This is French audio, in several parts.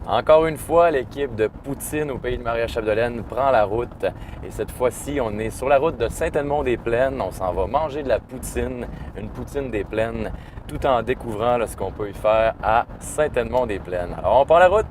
Encore une fois, l'équipe de Poutine au pays de Maria-Chapdelaine prend la route. Et cette fois-ci, on est sur la route de Saint-Edmond-des-Plaines. On s'en va manger de la poutine, une poutine des plaines, tout en découvrant ce qu'on peut y faire à Saint-Edmond-des-Plaines. Alors, on prend la route!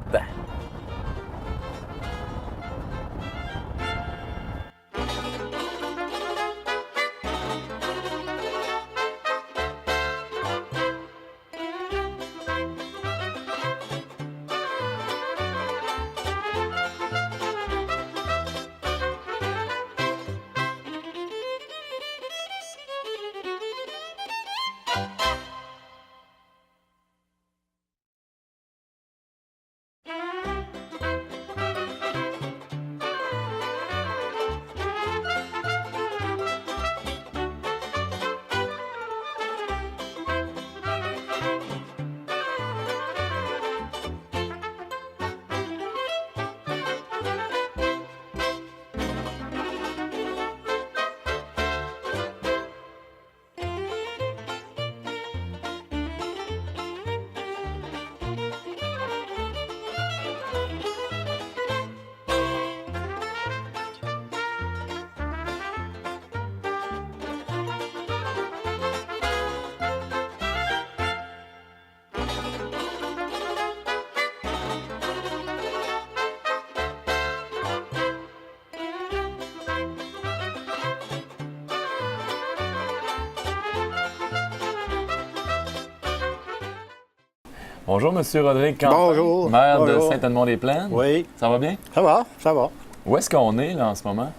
Bonjour, Monsieur Rodrigue Quentin, Bonjour. maire de Bonjour. Saint-Edmond-des-Plaines. Oui. Ça va bien? Ça va, ça va. Où est-ce qu'on est, là, en ce moment?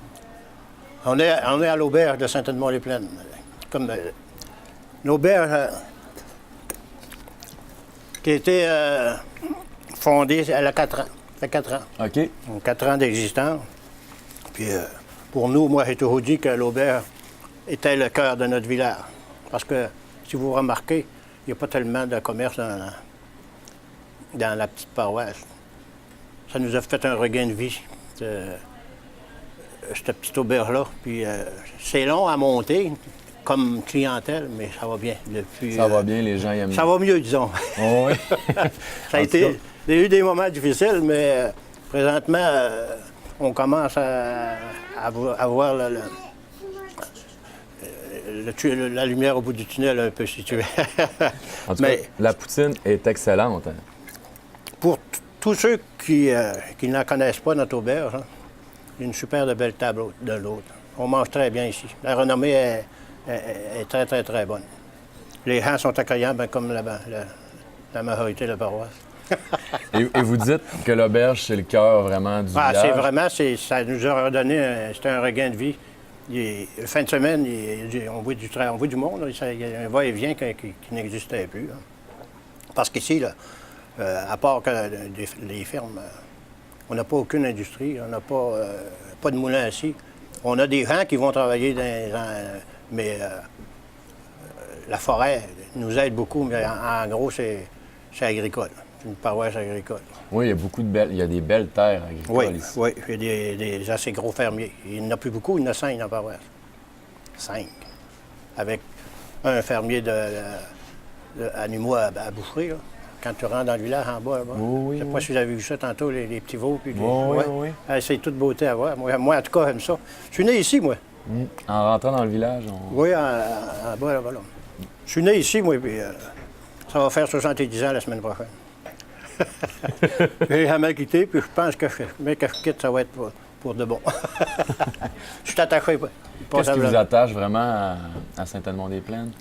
On est à l'auberge de Saint-Edmond-les-Plaines. Comme l'auberge qui a été fondée, elle a 4 ans. Ça fait 4 ans. OK. Donc, 4 ans d'existence. Puis pour nous, moi, j'ai toujours dit que l'auberge était le cœur de notre village. Parce que, si vous remarquez, il n'y a pas tellement de commerce dans la petite paroisse. Ça nous a fait un regain de vie, cette petite auberge-là. Puis c'est long à monter comme clientèle, mais ça va bien. Depuis, Ça va bien, les gens y aiment. ça va mieux, disons. Oh, oui. Ça a En été, tout cas. il y a eu des moments difficiles, mais présentement, on commence à voir la lumière au bout du tunnel un peu, si tu veux. En tout Mais- cas, la poutine est excellente. Hein. Pour tous ceux qui n'en connaissent pas notre auberge, hein, il y a une super de belle table de l'autre. On mange très bien ici. La renommée est très, très, très bonne. Les gens sont accueillants, ben, comme la majorité de la paroisse. Et vous dites que l'auberge, c'est le cœur vraiment du Ah, village. c'est vraiment, ça nous a redonné, c'était un regain de vie. Fin de semaine, on voit du monde, là, il y a un va-et-vient qui n'existait plus. Là. Parce qu'ici, là, à part que les fermes, on n'a pas aucune industrie, on n'a pas de moulin assis. On a des gens qui vont travailler mais la forêt nous aide beaucoup, mais en gros, c'est agricole. C'est une paroisse agricole. Oui, il y a beaucoup de belles, il y a des belles terres agricoles Oui, ici. oui, il y a des assez gros fermiers. Il n'y en a plus beaucoup, il y en a 5 dans la paroisse. 5. Avec un fermier d'animaux à boucherie, là. Quand tu rentres dans le village en bas, là-bas. Oui, Je ne sais pas si vous avez vu ça tantôt, les petits veaux. Puis Oui, ouais. oui. Ah, c'est toute beauté à voir. Moi, en tout cas, j'aime ça. Je suis né ici, moi. En rentrant dans le village, on... Oui, en bas, là-bas. Là. Je suis né ici, moi, puis ça va faire 70 ans la semaine prochaine. J'ai jamais quitté, puis je pense que mais que je quitte, ça va être pour de bon. Je suis attaché. Qu'est-ce qui vous attache vraiment à Saint-Edmond-des-Plaines?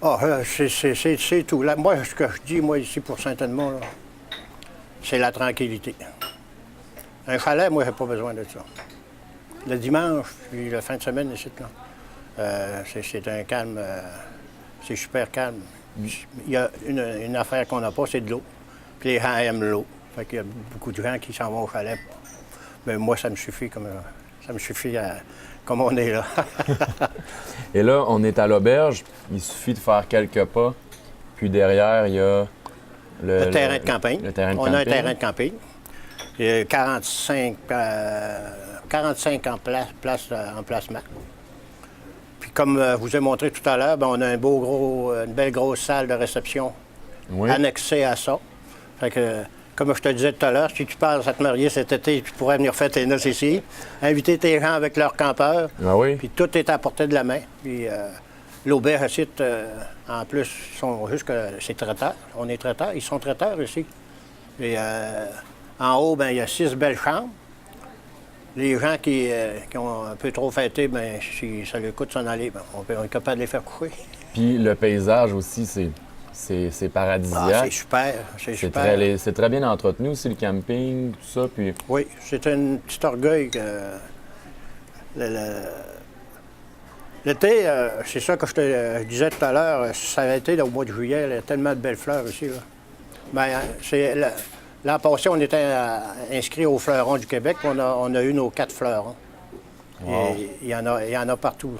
Ah, c'est tout. Là, moi, ce que je dis, moi, ici, pour Saint-Edmond, là, c'est la tranquillité. Un chalet, moi, j'ai pas besoin de ça. Le dimanche, puis la fin de semaine, ici, là, c'est un calme, c'est super calme. Il y a une affaire qu'on n'a pas, c'est de l'eau. Puis les gens aiment l'eau. Fait qu'il y a beaucoup de gens qui s'en vont au chalet. Mais moi, ça me suffit comme on est là. Et là, on est à l'auberge. Il suffit de faire quelques pas. Puis derrière, il y a Le terrain de campagne. Le terrain de on campagne. a un terrain de campagne. Il y a 45 emplacements. Puis comme je vous ai montré tout à l'heure, ben, on a une belle grosse salle de réception Oui. annexée à ça. Fait que comme je te disais tout à l'heure, si tu penses à te marier cet été, tu pourrais venir faire tes noces ici, inviter tes gens avec leurs campeurs, Ah oui? puis tout est à portée de la main. Puis l'auberge ici, en plus, sont juste que c'est traiteur. On est traiteur, ils sont traiteurs ici. Et en haut, ben il y a 6 belles chambres. Les gens qui ont un peu trop fêté, bien, si ça leur coûte s'en aller, ben, on est capable de les faire coucher. Puis le paysage aussi, c'est paradisiaque. Ah, c'est super, c'est super. C'est très bien entretenu aussi, le camping, tout ça. Puis... Oui, c'est un petit orgueil que l'été, c'est ça que je te disais tout à l'heure, ça a été là, au mois de juillet, il y a tellement de belles fleurs ici. Là. Ben, l'an passé, on était inscrits aux fleurons du Québec, on a eu nos 4 fleurons. Wow. Et il y en a partout.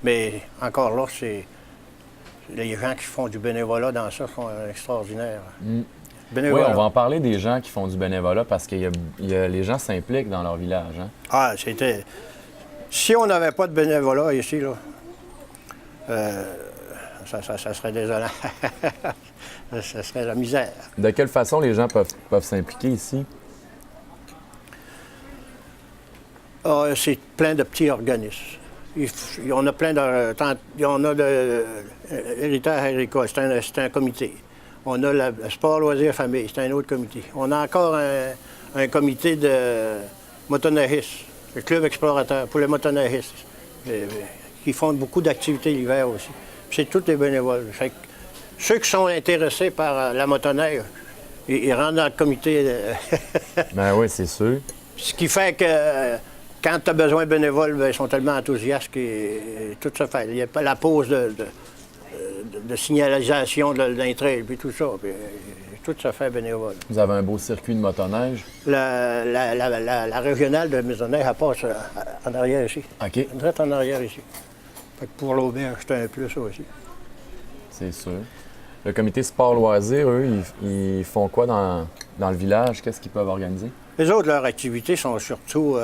Mais encore là, c'est les gens qui font du bénévolat dans ça sont extraordinaires. Oui, Bénévolat. on va en parler des gens qui font du bénévolat parce que les gens s'impliquent dans leur village. Hein? Ah, c'était... Si on n'avait pas de bénévolat ici, là, ça serait désolant. Ça serait la misère. De quelle façon les gens peuvent s'impliquer ici? Ah, c'est plein de petits organismes. On a plein de... On a l'héritage agricole, c'est un comité. On a le sport, loisirs, famille, c'est un autre comité. On a encore un comité de motoneigistes, le club explorateur pour les motoneigistes, qui font beaucoup d'activités l'hiver aussi. C'est tous les bénévoles. Fait que ceux qui sont intéressés par la motoneige, ils rentrent dans le comité. Ben oui, c'est sûr. Ce qui fait que quand tu as besoin de bénévoles, bien, ils sont tellement enthousiastes que tout ça fait. Il n'y a pas la pause de signalisation d'un trail, puis tout ça. Puis, tout ça fait bénévole. Vous avez un beau circuit de motoneige. La régionale de Maisonneuve, elle passe en arrière ici. OK. Direct en arrière ici. Fait que pour l'auberge, c'est un plus aussi. C'est sûr. Le comité sport-loisirs, eux, ils font quoi dans le village? Qu'est-ce qu'ils peuvent organiser? Les autres, leurs activités sont surtout,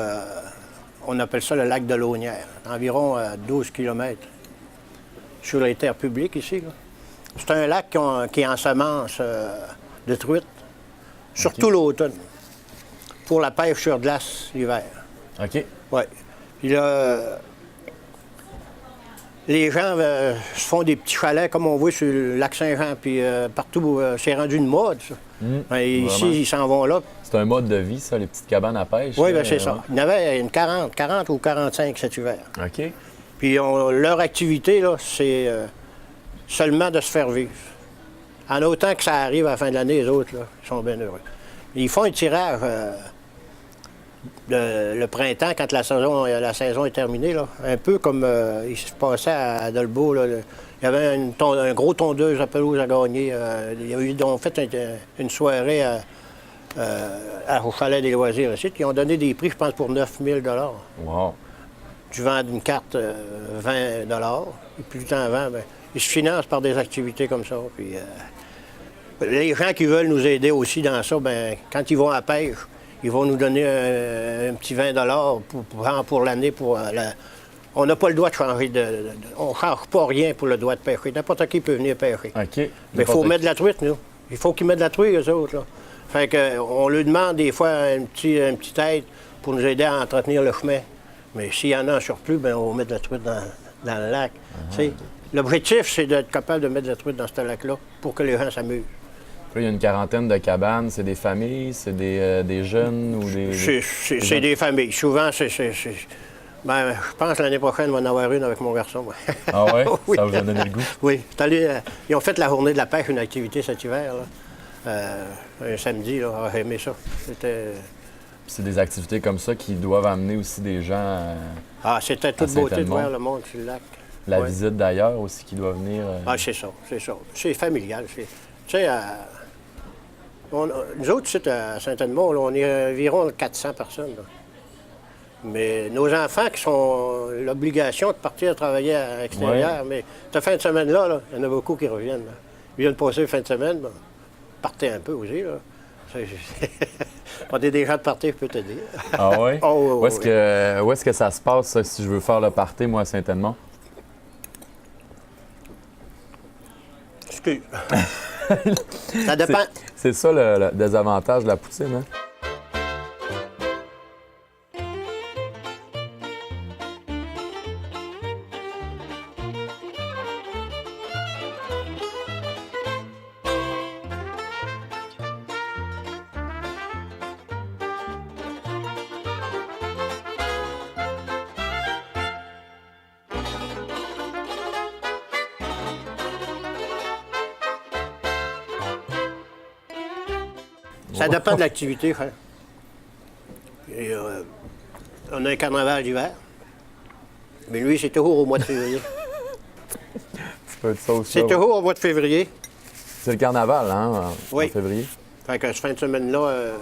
on appelle ça le lac de l'Aunière, environ 12 km sur les terres publiques ici. Là. C'est un lac qui ensemence de truites, surtout l'automne, pour la pêche sur glace l'hiver. OK. Oui. Puis là, les gens se font des petits chalets, comme on voit sur le lac Saint-Jean, puis partout, c'est rendu une mode, ça. Ici, ils s'en vont là. C'est un mode de vie, ça, les petites cabanes à pêche? Oui, bien c'est ça. Il y en avait une 40 ou 45 cet hiver. OK. Puis leur activité, là, c'est seulement de se faire vivre. En autant que ça arrive à la fin de l'année, les autres, là, ils sont bien heureux. Ils font un tirage le printemps, quand la saison est terminée, là, un peu comme il se passait à Dolbeau. Là, il y avait un gros tondeuse à pelouse à gagner. Ils ont fait une soirée au chalet des loisirs ici. Ils ont donné des prix, je pense, pour 9 000 $. Wow. Tu vends une carte 20 $, et plus le temps vend, bien, ils se financent par des activités comme ça. Puis, les gens qui veulent nous aider aussi dans ça, bien, quand ils vont à la pêche, ils vont nous donner un petit 20 $ pour l'année. On n'a pas le droit de changer on ne change pas rien pour le droit de pêcher. N'importe qui peut venir pêcher. OK. Mais il faut mettre de la truite, nous. Il faut qu'ils mettent de la truite, eux autres. Là. Fait que, on leur demande des fois un petit aide pour nous aider à entretenir le chemin. Mais s'il y en a un surplus, bien, on va mettre de la truite dans le lac. L'objectif, c'est d'être capable de mettre de la truite dans ce lac-là pour que les gens s'amusent. Là, il y a une quarantaine de cabanes. C'est des familles, c'est des jeunes ou des... C'est des familles. Souvent, ben, je pense que l'année prochaine, on va en avoir une avec mon garçon. Moi. Ah ouais? Oui. Ça vous a donné le goût? Oui. Ils ont fait la journée de la pêche, une activité cet hiver. Là. Un samedi, là. J'ai aimé ça. C'est des activités comme ça qui doivent amener aussi des gens c'était toute beauté de voir le monde sur le lac. La visite d'ailleurs aussi qui doit venir. C'est ça. C'est familial. Tu sais, nous autres, ici, à Saint-Edmond, là, on est environ 400 personnes. Là. Mais nos enfants qui ont l'obligation de partir travailler à l'extérieur, mais cette fin de semaine-là, là, il y en a beaucoup qui reviennent. Là. Ils viennent passer la fin de semaine, ben, partez un peu aussi. Là. On est des gens de party, je peux te dire. Ah oui? Oh, où est-ce que ça se passe, ça, si je veux faire le party, moi, à Saint-Edmond? Excuse. Ça dépend. C'est ça le désavantage de la poutine, hein? Ça dépend de l'activité, frère. Et, on a un carnaval d'hiver. Mais lui, c'est toujours au mois de février. Ça peut être ça aussi. C'est toujours au mois de février. C'est le carnaval, hein, en Oui. février. Fait que cette fin de semaine-là,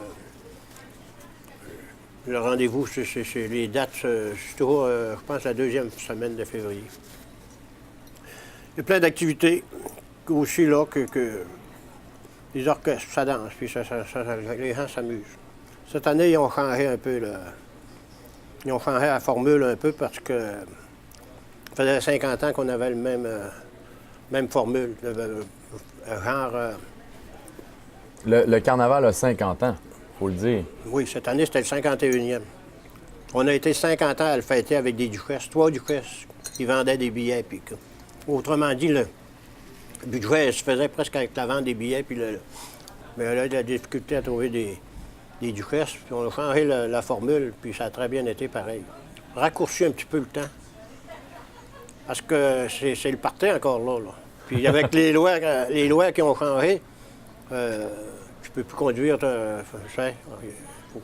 le rendez-vous, c'est les dates, c'est toujours, je pense, la deuxième semaine de février. Il y a plein d'activités aussi là que les orchestres, ça danse, puis les gens s'amusent. Cette année, ils ont changé un peu, ils ont changé la formule un peu parce que ça faisait 50 ans qu'on avait le même formule, genre... Le carnaval a 50 ans, faut le dire. Oui, cette année, c'était le 51e. On a été 50 ans à le fêter avec des duchesses, 3 duchesses qui vendaient des billets. Puis, autrement dit, le budget se faisait presque avec la vente des billets. Puis mais elle a eu de la difficulté à trouver des duchesses. Puis on a changé la formule, puis ça a très bien été pareil. Raccourci un petit peu le temps. Parce que c'est le party encore là. Puis avec les lois qui ont changé, tu peux plus conduire,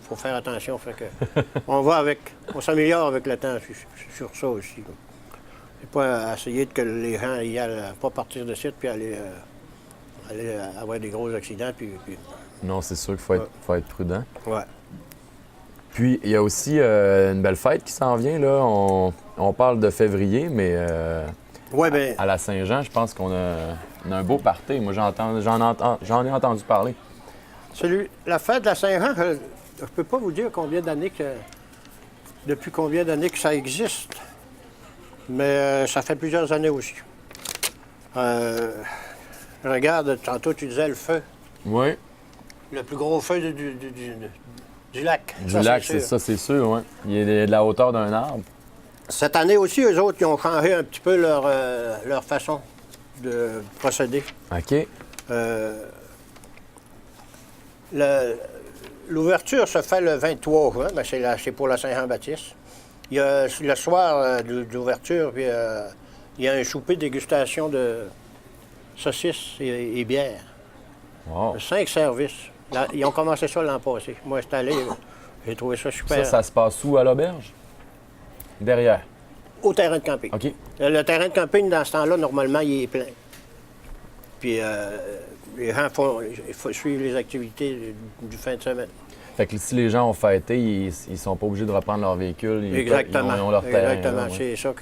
faut faire attention. Fait que on s'améliore avec le temps sur ça aussi. C'est pas essayer que les gens y aillent pas partir de site puis aller avoir des gros accidents. Puis... Non, c'est sûr qu'il faut être prudent. Ouais. Puis, il y a aussi une belle fête qui s'en vient, là. On parle de février, mais ouais, ben... à la Saint-Jean, je pense qu'on a un beau party. Moi, j'en ai entendu parler. La fête de la Saint-Jean, je peux pas vous dire depuis combien d'années que ça existe, mais ça fait plusieurs années aussi. Regarde, tantôt tu disais le feu. Oui. Le plus gros feu du lac. Du lac, c'est ça, c'est sûr, oui. Il est de la hauteur d'un arbre. Cette année aussi, eux autres, ils ont changé un petit peu leur façon de procéder. OK. L'ouverture se fait le 23 juin, mais c'est pour la Saint-Jean-Baptiste. Il y a le soir d'ouverture, puis il y a un souper de dégustation de saucisses et bières. Wow. 5 services. Là, ils ont commencé ça l'an passé. Moi, j'étais allé, j'ai trouvé ça super. Ça se passe où, à l'auberge? Derrière. Au terrain de camping. OK. Le terrain de camping, dans ce temps-là, normalement, il est plein. Puis les gens il faut suivre les activités du fin de semaine. Fait que si les gens ont fêté, ils sont pas obligés de reprendre leur véhicule. Exactement. Ils ont leur terrain. Exactement. Là, ouais. C'est ça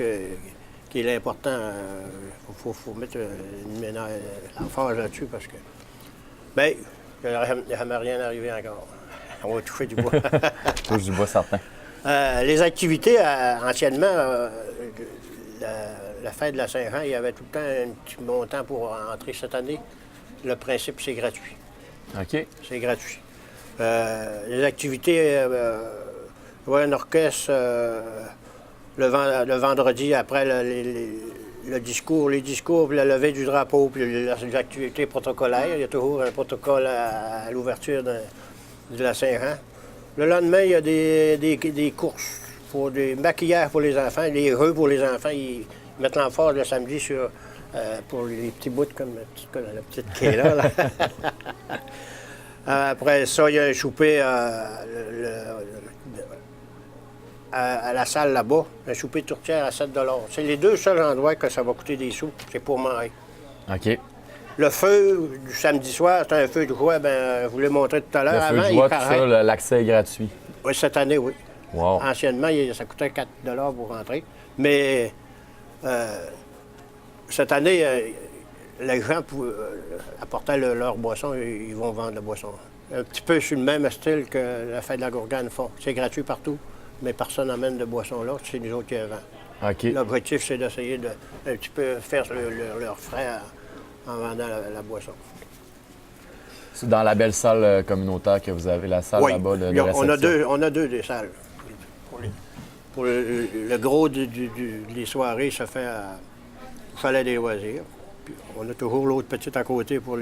qui est l'important. Il faut mettre l'emphase là-dessus parce que... Bien, il n'y a jamais rien arrivé encore. On va toucher du bois. Touche du bois certain. Les activités, anciennement, la fête de la Saint-Jean, il y avait tout le temps un petit montant pour entrer cette année. Le principe, c'est gratuit. OK. C'est gratuit. Les activités, un orchestre le vendredi après le discours, les discours, puis la levée du drapeau, puis les activités protocolaires. Il y a toujours un protocole à l'ouverture de la Saint-Jean. Le lendemain, il y a des courses, pour des maquillages pour les enfants, des jeux pour les enfants. Ils mettent l'emphase le samedi pour les petits bouts comme la petite qui est là. Après ça, il y a un souper à la salle là-bas, un souper de tourtière à 7 $. C'est les deux seuls endroits que ça va coûter des sous, c'est pour manger. OK. Le feu du samedi soir, c'est un feu de joie, je vous l'ai montré tout à l'heure. Le feu de joie, tout ça, l'accès est gratuit. Oui, cette année, oui. Wow. Anciennement, ça coûtait 4 $ pour rentrer. Mais cette année, les gens apportaient leur boisson, ils vont vendre la boisson. Un petit peu sur le même style que la fête de la Gourgane font. C'est gratuit partout, mais personne n'amène de boisson là, c'est nous autres qui la vendent. OK. L'objectif, c'est d'essayer de un petit peu faire leurs frais en vendant la boisson. C'est dans la belle salle communautaire que vous avez, la salle Oui, là-bas de réception. on a deux des salles. Pour le gros des soirées se fait au Chalet des loisirs. Puis on a toujours l'autre petite à côté pour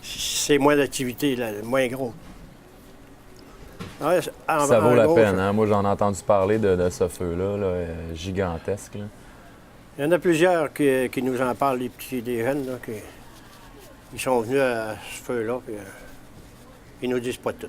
c'est moins d'activité, moins gros. Ouais, Ça vaut la peine, hein? Moi, j'en ai entendu parler de ce feu-là, là, gigantesque. Là. Il y en a plusieurs qui nous en parlent, les petits, des jeunes, là, ils sont venus à ce feu-là, puis ils nous disent pas tout.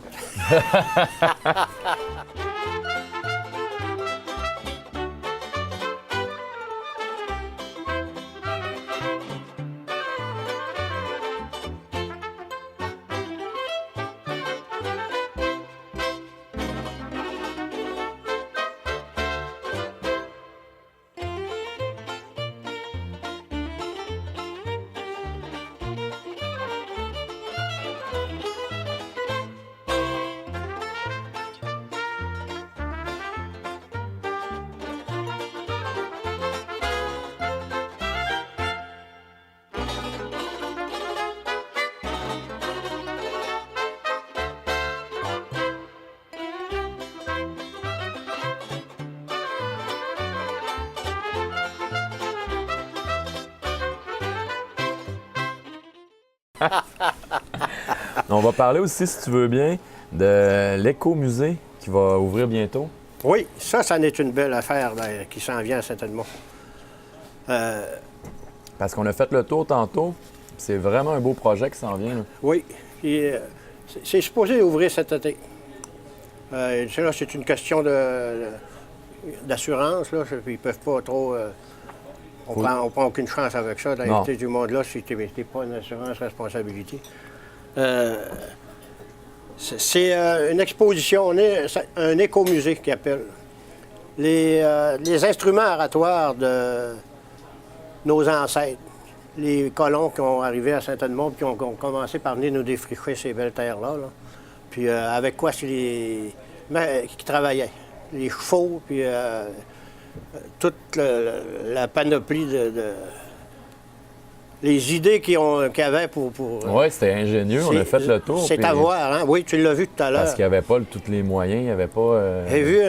On va parler aussi, si tu veux bien, de l'écomusée qui va ouvrir bientôt. Oui, ça en est une belle affaire là, qui s'en vient certainement. Parce qu'on a fait le tour tantôt. C'est vraiment un beau projet qui s'en vient. Là. Oui, c'est supposé ouvrir cet été. Là, c'est une question d'assurance, là. Ils ne peuvent pas trop... on prend aucune chance avec ça, d'inviter du monde là si tu n'es pas une assurance responsabilité. C'est une exposition, un écomusée qu'ils appellent. Les instruments oratoires de nos ancêtres, les colons qui ont arrivé à Saint-Edmond et qui ont commencé par venir nous défricher ces belles terres-là. Là. Puis avec quoi qui travaillaient? Les chevaux, puis toute la panoplie les idées qu'ils avaient pour... Oui, c'était ingénieux, on a fait le tour. C'est à voir, hein? Oui, tu l'as vu tout à l'heure. Parce qu'il n'y avait pas tous les moyens, il n'y avait pas... J'ai vu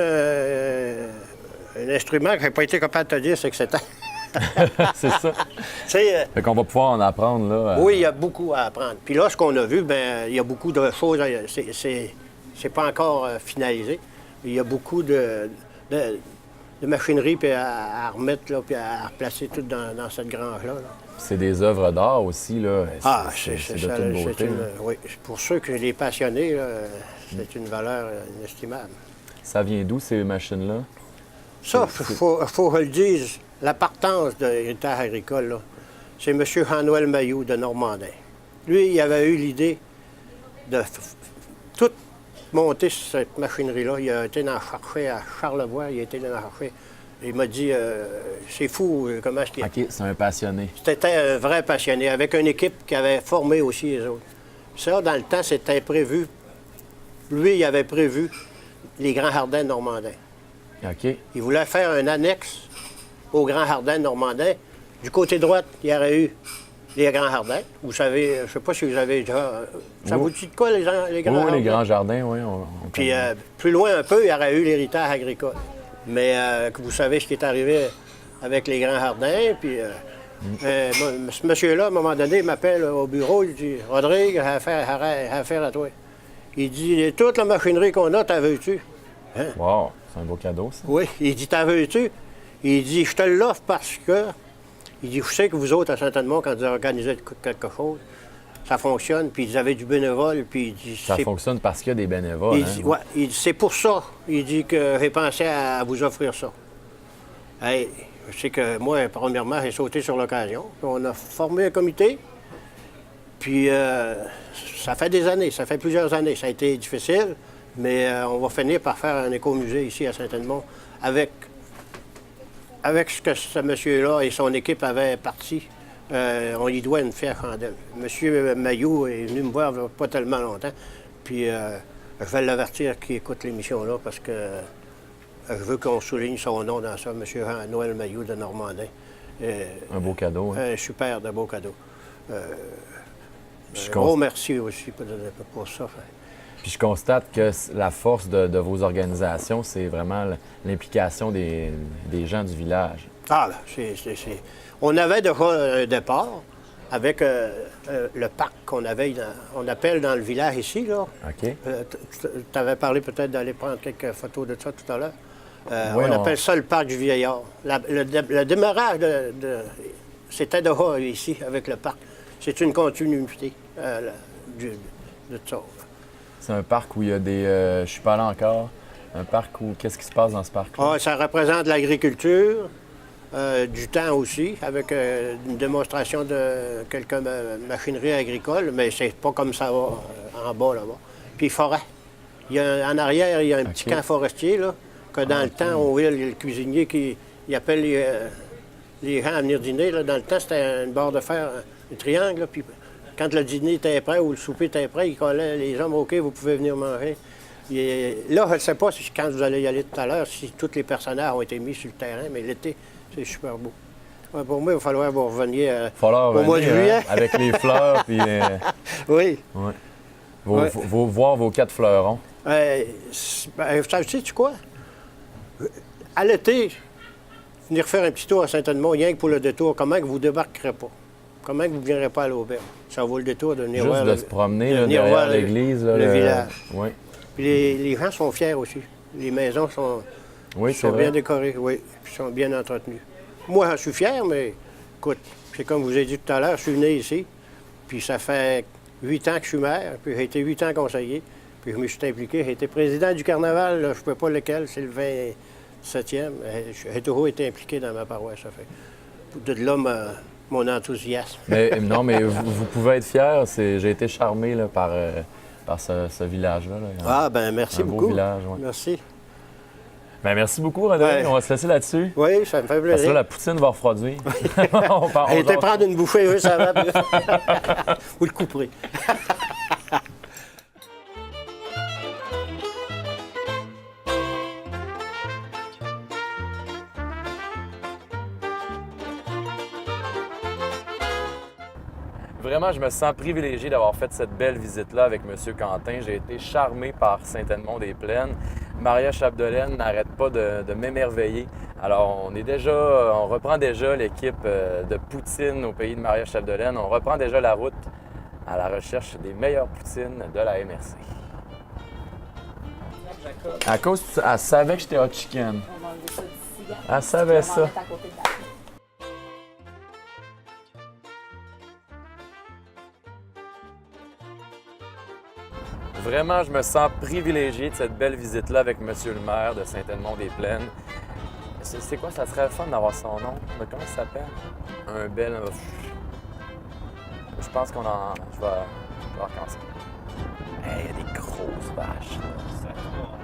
un instrument que je n'ai pas été capable de te dire, c'est que c'était... c'est ça. Fait qu'on va pouvoir en apprendre, là. Oui, il y a beaucoup à apprendre. Puis là, ce qu'on a vu, bien, il y a beaucoup de choses, c'est pas encore finalisé. Il y a beaucoup de machinerie puis à remettre, là, puis à replacer tout dans cette grange-là. Là. C'est des œuvres d'art aussi, là. C'est de toute beauté. Oui, pour ceux qui les passionnés, c'est une valeur inestimable. Ça vient d'où, ces machines-là? Ça, il faut que je le dise, la partance de l'héritage agricole, là, c'est M. Jean-Noël Mailloux de Normandin. Lui, il avait eu l'idée de tout monter cette machinerie-là. Il a été dans chercher à Charlevoix, il a été dans chercher. Il m'a dit, c'est fou, comment est-ce qu'il... OK, c'est un passionné. C'était un vrai passionné, avec une équipe qui avait formé aussi les autres. Ça, dans le temps, c'était prévu. Lui, il avait prévu les Grands Jardins normandins. OK. Il voulait faire un annexe aux Grands Jardins normandins. Du côté droit, il y aurait eu les Grands Jardins. Vous savez, je ne sais pas si vous avez déjà... Ça vous dit de quoi, les Grands Jardins? Oui, les Grands Jardins, oui. Puis plus loin un peu, il y aurait eu l'héritage agricole. Mais que vous savez ce qui est arrivé avec les Grands Jardins. Puis ce monsieur-là, à un moment donné, il m'appelle au bureau, il dit « Rodrigue, j'ai affaire à toi. » Il dit « Toute la machinerie qu'on a, t'en veux-tu? Hein? » Wow, c'est un beau cadeau, ça. Oui, il dit « T'en veux-tu? » Il dit « Je te l'offre parce que... » Il dit « Je sais que vous autres, à Saint-Edmond, quand vous organisez quelque chose, ça fonctionne, puis vous avez du bénévole, puis il dit... Ça fonctionne parce qu'il y a des bénévoles, il dit, hein? Ouais, il dit, c'est pour ça, il dit que j'ai pensé à vous offrir ça. Hey, je sais que moi, premièrement, j'ai sauté sur l'occasion. On a formé un comité, puis ça fait des années, ça fait plusieurs années. Ça a été difficile, mais on va finir par faire un écomusée ici à Saint-Edmond avec ce que ce monsieur-là et son équipe avaient parti. On y doit une fière chandelle. Monsieur Mailloux est venu me voir il n'y a pas tellement longtemps, puis je vais l'avertir qu'il écoute l'émission-là parce que je veux qu'on souligne son nom dans ça, Monsieur Jean-Noël Mailloux de Normandin. Un beau cadeau, hein? Un super de beau cadeau. Puis Un gros merci aussi pour ça. Puis je constate que la force de vos organisations, c'est vraiment l'implication des gens du village. Ah, là, on avait déjà un départ avec le parc qu'on avait, on appelle dans le village ici, là. OK. Tu avais parlé peut-être d'aller prendre quelques photos de ça tout à l'heure. Oui, on appelle ça le parc du vieillard. Le démarrage c'était déjà ici, avec le parc. C'est une continuité de ça. C'est un parc où il y a des... je suis pas allé encore. Un parc où... Qu'est-ce qui se passe dans ce parc-là? Ah, ça représente l'agriculture, du temps aussi, avec une démonstration de quelques machineries agricoles, mais c'est pas comme ça va en bas, là-bas. Puis forêt. En arrière, il y a un petit camp forestier, là, que dans le temps, on voit le cuisinier qui appelle les gens à venir dîner. Là. Dans le temps, c'était une barre de fer, un triangle, là, puis quand le dîner était prêt ou le souper était prêt, il collait les hommes, OK, vous pouvez venir manger. Là, je ne sais pas si, quand vous allez y aller tout à l'heure, si tous les personnages ont été mis sur le terrain, mais l'été, c'est super beau. Ouais, pour moi, il va falloir que vous reveniez au mois de juillet. Hein, avec les fleurs, puis... Oui. Ouais. Voir vos 4 fleurons. Sais-tu quoi? À l'été, venir faire un petit tour à Saint-Edmond, rien que pour le détour, comment que vous ne débarquerez pas? Comment que vous ne viendrez pas à l'auberge? Ça vaut le détour de venir Juste voir... de se promener là, derrière l'église. Le village. Oui. Puis les gens sont fiers aussi. Les maisons sont bien décorées, oui, puis sont bien entretenues. Moi, je suis fier, mais écoute, c'est comme je vous ai dit tout à l'heure, je suis né ici, puis ça fait 8 ans que je suis maire, puis j'ai été 8 ans conseiller, puis je me suis impliqué. J'ai été président du carnaval, là, je ne sais pas lequel, c'est le 27e. J'ai toujours été impliqué dans ma paroisse, ça fait. De là, mon enthousiasme. Non, mais vous pouvez être fier. J'ai été charmé là, par ce village-là. Là. Ah, ben merci beaucoup. Beau village, ouais. Merci. Ben, merci beaucoup, Rodolphe. Ouais. On va se laisser là-dessus. Oui, ça me fait plaisir. Parce que là, la poutine va refroidir. J'ai été prendre une bouchée, oui, ça va. Vous le couperez. Vraiment, je me sens privilégié d'avoir fait cette belle visite-là avec M. Quentin. J'ai été charmé par Saint-Edmond-des-Plaines. Maria Chapdelaine n'arrête pas de m'émerveiller. Alors, on reprend déjà l'équipe de poutine au pays de Maria Chapdelaine. On reprend déjà la route à la recherche des meilleures poutines de la MRC. À cause, elle savait que j'étais hot chicken. Elle savait ça. Vraiment, je me sens privilégié de cette belle visite-là avec M. le maire de Saint-Edmond-des-Plaines. C'est quoi, ça serait fun d'avoir son nom? Mais comment ça s'appelle? Un bel... Je pense qu'on en... Je vais recommencer. Hey, il y a des grosses vaches. Là.